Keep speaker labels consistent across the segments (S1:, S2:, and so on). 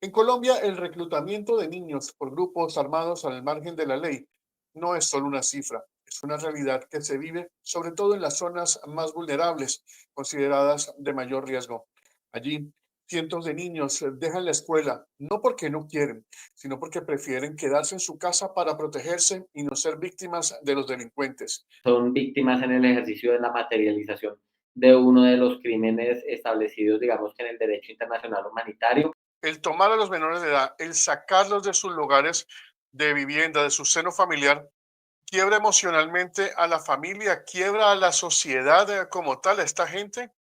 S1: En Colombia, el reclutamiento de niños por grupos armados al margen de la ley no es solo una cifra, es una realidad que se vive sobre todo en las zonas más vulnerables, consideradas de mayor riesgo. Allí, cientos de niños dejan la escuela no porque no quieren, sino porque prefieren quedarse en su casa para protegerse y no ser víctimas de los delincuentes.
S2: Son víctimas en el ejercicio de la materialización de uno de los crímenes establecidos, digamos que en el derecho internacional humanitario.
S1: El tomar a los menores de edad, el sacarlos de sus lugares de vivienda, de su seno familiar, quiebra emocionalmente a la familia, quiebra a la sociedad como tal, a esta gente.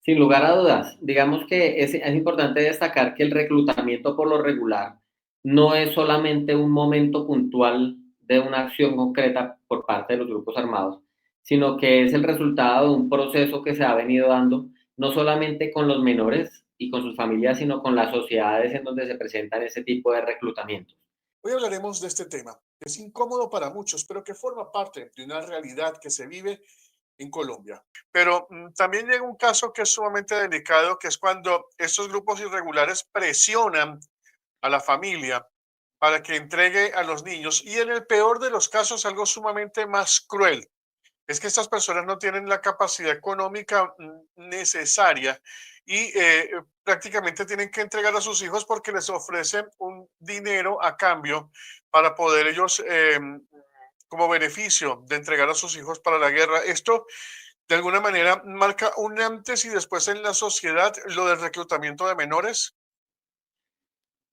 S2: Sin lugar a dudas, digamos que es importante destacar que el reclutamiento por lo regular no es solamente un momento puntual de una acción concreta por parte de los grupos armados, sino que es el resultado de un proceso que se ha venido dando no solamente con los menores y con sus familias, sino con las sociedades en donde se presentan ese tipo de reclutamientos.
S1: Hoy hablaremos de este tema, que es incómodo para muchos, pero que forma parte de una realidad que se vive en Colombia. Pero también llega un caso que es sumamente delicado, que es cuando estos grupos irregulares presionan a la familia para que entregue a los niños y en el peor de los casos algo sumamente más cruel. Es que estas personas no tienen la capacidad económica necesaria y prácticamente tienen que entregar a sus hijos porque les ofrecen un dinero a cambio para poder ellos, como beneficio de entregar a sus hijos para la guerra. Esto de alguna manera marca un antes y después en la sociedad, lo del reclutamiento de menores.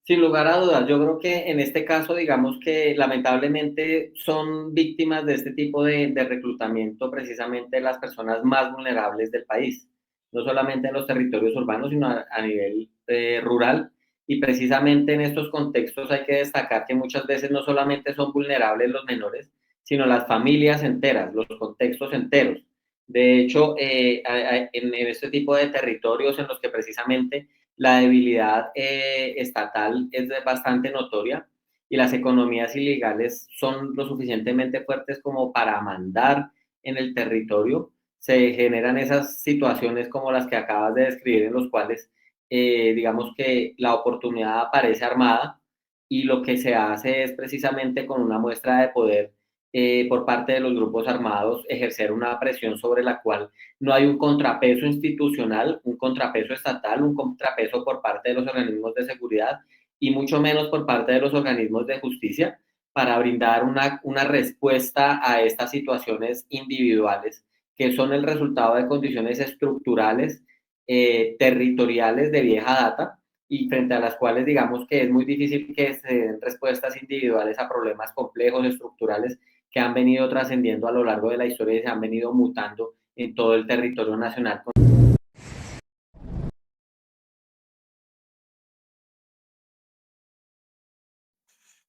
S2: Sin lugar a dudas, yo creo que en este caso, digamos que lamentablemente son víctimas de este tipo de reclutamiento precisamente las personas más vulnerables del país, no solamente en los territorios urbanos, sino a nivel rural. Y precisamente en estos contextos hay que destacar que muchas veces no solamente son vulnerables los menores, sino las familias enteras, los contextos enteros. De hecho, en este tipo de territorios en los que precisamente la debilidad estatal es bastante notoria y las economías ilegales son lo suficientemente fuertes como para mandar en el territorio. Se generan esas situaciones como las que acabas de describir, en los cuales digamos que la oportunidad aparece armada y lo que se hace es precisamente con una muestra de poder por parte de los grupos armados ejercer una presión sobre la cual no hay un contrapeso institucional, un contrapeso estatal, un contrapeso por parte de los organismos de seguridad y mucho menos por parte de los organismos de justicia para brindar una respuesta a estas situaciones individuales que son el resultado de condiciones estructurales, territoriales de vieja data y frente a las cuales digamos que es muy difícil que se den respuestas individuales a problemas complejos, estructurales que han venido trascendiendo a lo largo de la historia y se han venido mutando en todo el territorio nacional.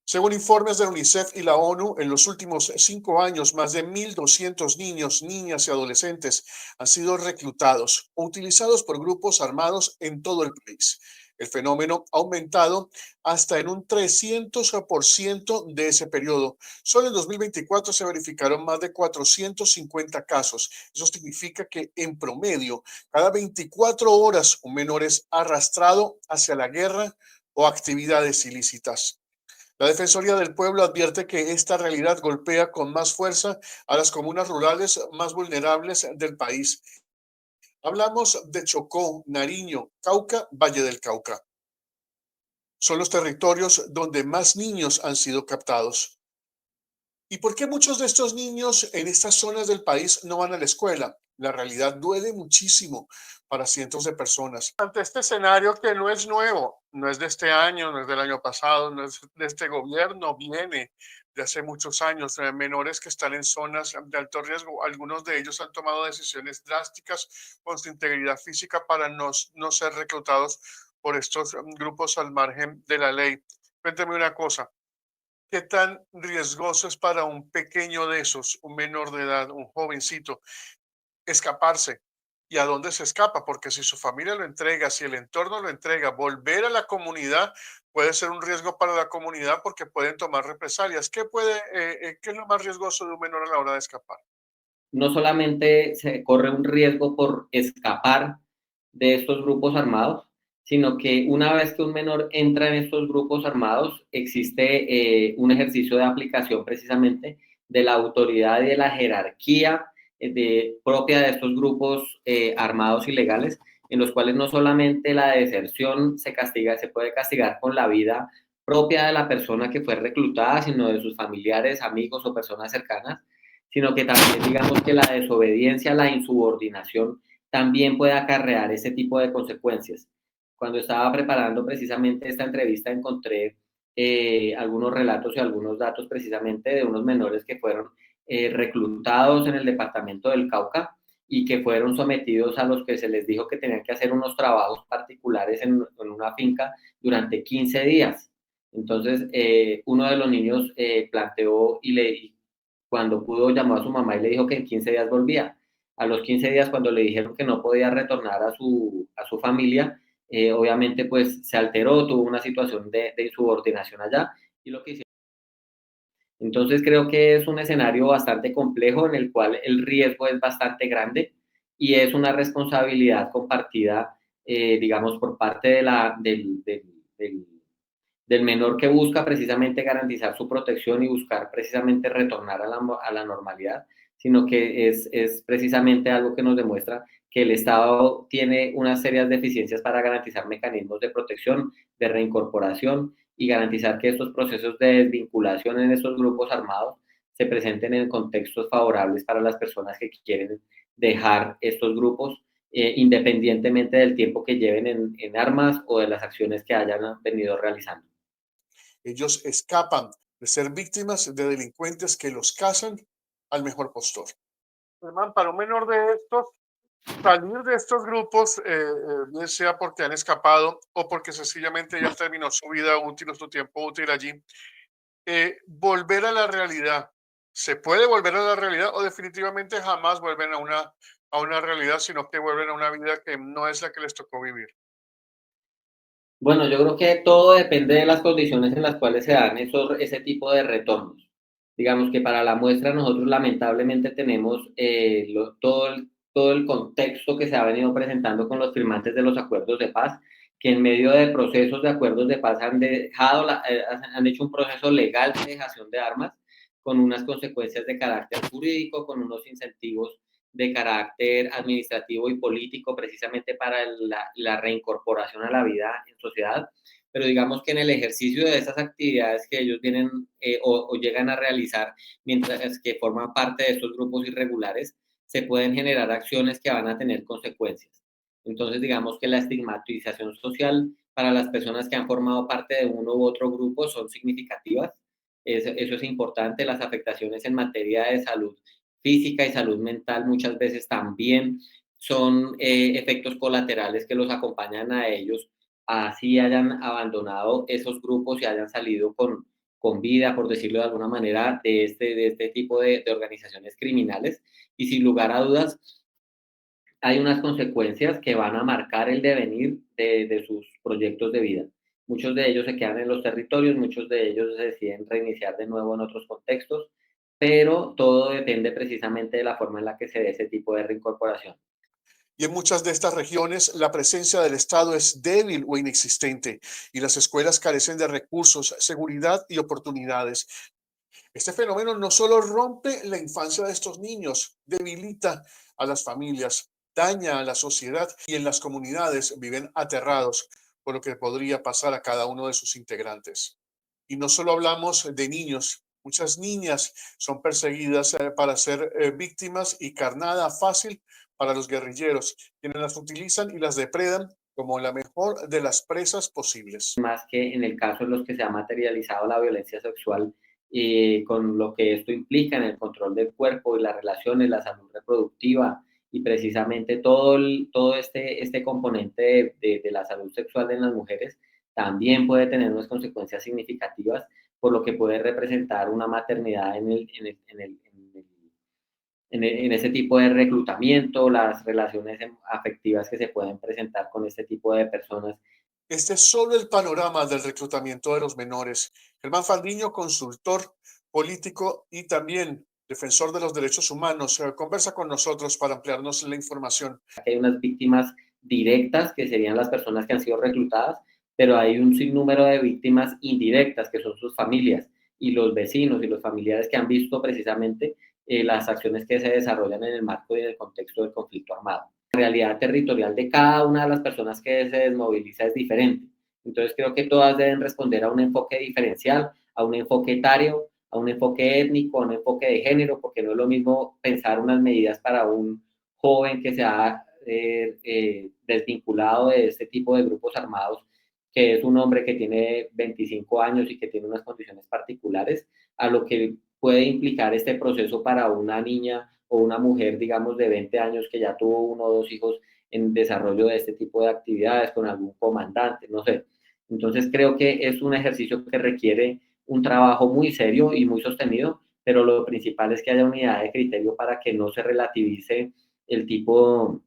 S1: Según informes de UNICEF y la ONU, en los últimos 5 años, más de 1.200 niños, niñas y adolescentes han sido reclutados o utilizados por grupos armados en todo el país. El fenómeno ha aumentado hasta en un 300% de ese periodo. Solo en 2024 se verificaron más de 450 casos. Eso significa que en promedio, cada 24 horas un menor es arrastrado hacia la guerra o actividades ilícitas. La Defensoría del Pueblo advierte que esta realidad golpea con más fuerza a las comunas rurales más vulnerables del país. Hablamos de Chocó, Nariño, Cauca, Valle del Cauca. Son los territorios donde más niños han sido captados. ¿Y por qué muchos de estos niños en estas zonas del país no van a la escuela? La realidad duele muchísimo para cientos de personas. Ante este escenario que no es nuevo, no es de este año, no es del año pasado, no es de este gobierno, viene de hace muchos años, menores que están en zonas de alto riesgo. Algunos de ellos han tomado decisiones drásticas con su integridad física para no ser reclutados por estos grupos al margen de la ley. Cuéntame una cosa. ¿Qué tan riesgoso es para un pequeño de esos, un menor de edad, un jovencito, escaparse? ¿Y a dónde se escapa? Porque si su familia lo entrega, si el entorno lo entrega, volver a la comunidad puede ser un riesgo para la comunidad porque pueden tomar represalias. ¿Qué es lo más riesgoso de un menor a la hora de escapar?
S2: No solamente se corre un riesgo por escapar de estos grupos armados, sino que una vez que un menor entra en estos grupos armados, existe un ejercicio de aplicación precisamente de la autoridad y de la jerarquía propia de estos grupos armados ilegales, en los cuales no solamente la deserción se castiga, se puede castigar con la vida propia de la persona que fue reclutada, sino de sus familiares, amigos o personas cercanas, sino que también digamos que la desobediencia, la insubordinación también puede acarrear ese tipo de consecuencias. Cuando estaba preparando precisamente esta entrevista encontré algunos relatos y algunos datos precisamente de unos menores que fueron reclutados en el departamento del Cauca y que fueron sometidos a los que se les dijo que tenían que hacer unos trabajos particulares en una finca durante 15 días. Entonces, uno de los niños planteó y cuando pudo llamó a su mamá y le dijo que en 15 días volvía. A los 15 días, cuando le dijeron que no podía retornar a su familia, obviamente pues se alteró, tuvo una situación de insubordinación allá y lo que hicieron. Entonces creo que es un escenario bastante complejo en el cual el riesgo es bastante grande y es una responsabilidad compartida, digamos, por parte del del menor que busca precisamente garantizar su protección y buscar precisamente retornar a la normalidad, sino que es precisamente algo que nos demuestra que el Estado tiene unas serias deficiencias para garantizar mecanismos de protección, de reincorporación y garantizar que estos procesos de desvinculación en estos grupos armados se presenten en contextos favorables para las personas que quieren dejar estos grupos independientemente del tiempo que lleven en armas o de las acciones que hayan venido realizando.
S1: Ellos escapan de ser víctimas de delincuentes que los cazan al mejor postor. Hermano, para un menor de estos, salir de estos grupos, bien sea porque han escapado o porque sencillamente ya terminó su vida útil o su tiempo útil allí, volver a la realidad. ¿Se puede volver a la realidad o definitivamente jamás vuelven a una realidad, sino que vuelven a una vida que no es la que les tocó vivir?
S2: Bueno, yo creo que todo depende de las condiciones en las cuales se dan ese tipo de retornos. Digamos que para la muestra nosotros lamentablemente tenemos todo el contexto que se ha venido presentando con los firmantes de los acuerdos de paz, que en medio de procesos de acuerdos de paz han han hecho un proceso legal de dejación de armas con unas consecuencias de carácter jurídico, con unos incentivos de carácter administrativo y político precisamente para la reincorporación a la vida en sociedad, pero digamos que en el ejercicio de esas actividades que ellos vienen o llegan a realizar mientras que forman parte de estos grupos irregulares, se pueden generar acciones que van a tener consecuencias. Entonces, digamos que la estigmatización social para las personas que han formado parte de uno u otro grupo son significativas. Eso es importante. Las afectaciones en materia de salud física y salud mental muchas veces también son efectos colaterales que los acompañan a ellos, así hayan abandonado esos grupos y hayan salido con vida, por decirlo de alguna manera, de este tipo de organizaciones criminales. Y sin lugar a dudas, hay unas consecuencias que van a marcar el devenir de sus proyectos de vida. Muchos de ellos se quedan en los territorios, muchos de ellos se deciden reiniciar de nuevo en otros contextos, pero todo depende precisamente de la forma en la que se dé ese tipo de reincorporación.
S1: Y en muchas de estas regiones la presencia del Estado es débil o inexistente y las escuelas carecen de recursos, seguridad y oportunidades. Este fenómeno no solo rompe la infancia de estos niños, debilita a las familias, daña a la sociedad y en las comunidades viven aterrados por lo que podría pasar a cada uno de sus integrantes. Y no solo hablamos de niños, muchas niñas son perseguidas para ser víctimas y carnada fácil para los guerrilleros, quienes las utilizan y las depredan como la mejor de las presas posibles.
S2: Más que en el caso en los que se ha materializado la violencia sexual, con lo que esto implica en el control del cuerpo y las relaciones, la salud reproductiva y precisamente todo este componente de la salud sexual en las mujeres también puede tener unas consecuencias significativas por lo que puede representar una maternidad en ese tipo de reclutamiento, las relaciones afectivas que se pueden presentar con este tipo de personas.
S1: Este es solo el panorama del reclutamiento de los menores. Germán Fandiño, consultor político y también defensor de los derechos humanos, conversa con nosotros para ampliarnos la información.
S2: Que hay unas víctimas directas, que serían las personas que han sido reclutadas, pero hay un sinnúmero de víctimas indirectas, que son sus familias y los vecinos y los familiares que han visto precisamente las acciones que se desarrollan en el marco y en el contexto del conflicto armado. La realidad territorial de cada una de las personas que se desmoviliza es diferente. Entonces creo que todas deben responder a un enfoque diferencial, a un enfoque etario, a un enfoque étnico, a un enfoque de género, porque no es lo mismo pensar unas medidas para un joven que se ha desvinculado de este tipo de grupos armados, que es un hombre que tiene 25 años y que tiene unas condiciones particulares, a lo que puede implicar este proceso para una niña o una mujer, digamos, de 20 años que ya tuvo uno o dos hijos en desarrollo de este tipo de actividades con algún comandante, no sé. Entonces creo que es un ejercicio que requiere un trabajo muy serio y muy sostenido, pero lo principal es que haya unidad de criterio para que no se relativice el tipo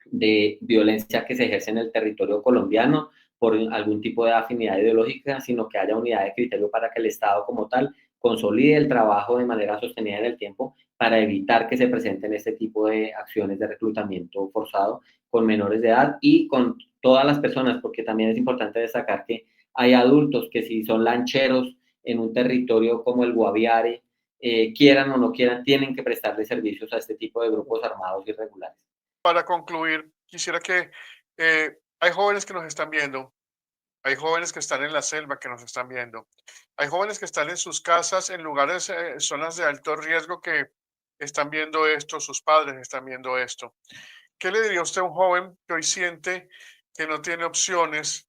S2: de violencia que se ejerce en el territorio colombiano por algún tipo de afinidad ideológica, sino que haya unidad de criterio para que el Estado como tal consolide el trabajo de manera sostenida en el tiempo para evitar que se presenten este tipo de acciones de reclutamiento forzado con menores de edad y con todas las personas, porque también es importante destacar que hay adultos que si son lancheros en un territorio como el Guaviare, quieran o no quieran, tienen que prestarle servicios a este tipo de grupos armados irregulares.
S1: Para concluir, quisiera que hay jóvenes que nos están viendo, hay jóvenes que están en la selva que nos están viendo, hay jóvenes que están en sus casas, en lugares, zonas de alto riesgo que están viendo esto, sus padres están viendo esto. ¿Qué le diría usted a un joven que hoy siente que no tiene opciones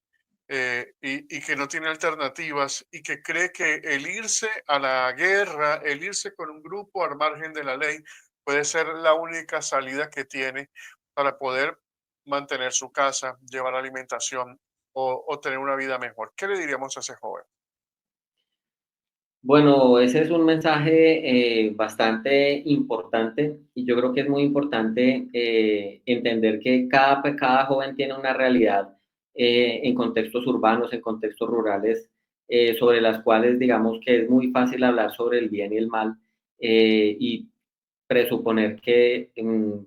S1: y que no tiene alternativas y que cree que el irse a la guerra, el irse con un grupo al margen de la ley, puede ser la única salida que tiene para poder mantener su casa, llevar alimentación o tener una vida mejor? ¿Qué le diríamos a ese joven?
S2: Bueno, ese es un mensaje bastante importante y yo creo que es muy importante entender que cada joven tiene una realidad en contextos urbanos, en contextos rurales, sobre las cuales digamos que es muy fácil hablar sobre el bien y el mal y presuponer que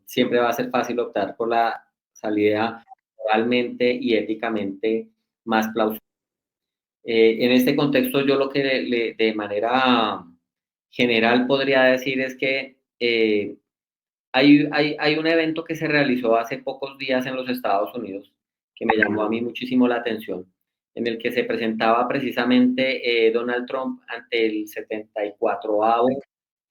S2: siempre va a ser fácil optar por la salida moralmente y éticamente más plausible. En este contexto, yo lo que de manera general podría decir es que hay un evento que se realizó hace pocos días en los Estados Unidos que me llamó a mí muchísimo la atención, en el que se presentaba precisamente Donald Trump ante el 74º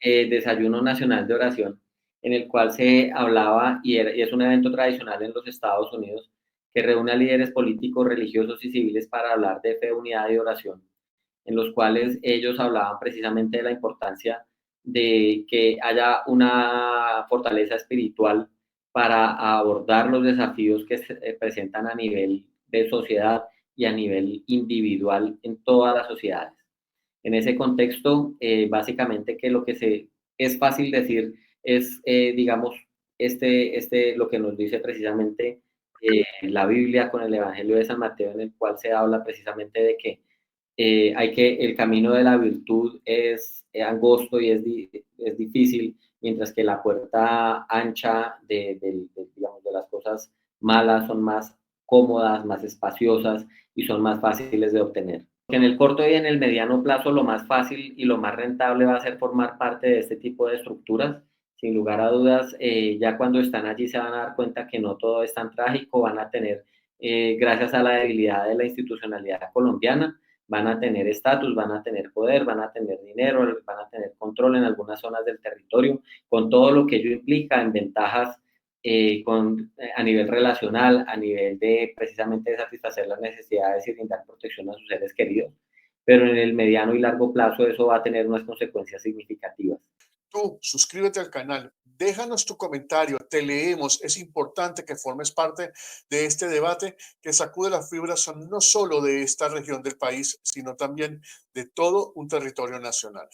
S2: Desayuno Nacional de Oración, en el cual se hablaba, y es un evento tradicional en los Estados Unidos, que reúne a líderes políticos, religiosos y civiles para hablar de fe, unidad y oración, en los cuales ellos hablaban precisamente de la importancia de que haya una fortaleza espiritual para abordar los desafíos que se presentan a nivel de sociedad y a nivel individual en todas las sociedades. En ese contexto, básicamente que lo que es fácil decir es, digamos, lo que nos dice precisamente la Biblia con el Evangelio de San Mateo, en el cual se habla precisamente de que el camino de la virtud es angosto y es difícil, mientras que la puerta ancha digamos, de las cosas malas son más cómodas, más espaciosas y son más fáciles de obtener. En el corto y en el mediano plazo lo más fácil y lo más rentable va a ser formar parte de este tipo de estructuras. Sin lugar a dudas, ya cuando están allí se van a dar cuenta que no todo es tan trágico, van a tener, gracias a la debilidad de la institucionalidad colombiana, van a tener estatus, van a tener poder, van a tener dinero, van a tener control en algunas zonas del territorio, con todo lo que ello implica en ventajas a nivel relacional, a nivel de precisamente de satisfacer las necesidades y brindar protección a sus seres queridos. Pero en el mediano y largo plazo eso va a tener unas consecuencias significativas.
S1: Tú, suscríbete al canal, déjanos tu comentario, te leemos. Es importante que formes parte de este debate que sacude las fibras no solo de esta región del país, sino también de todo un territorio nacional.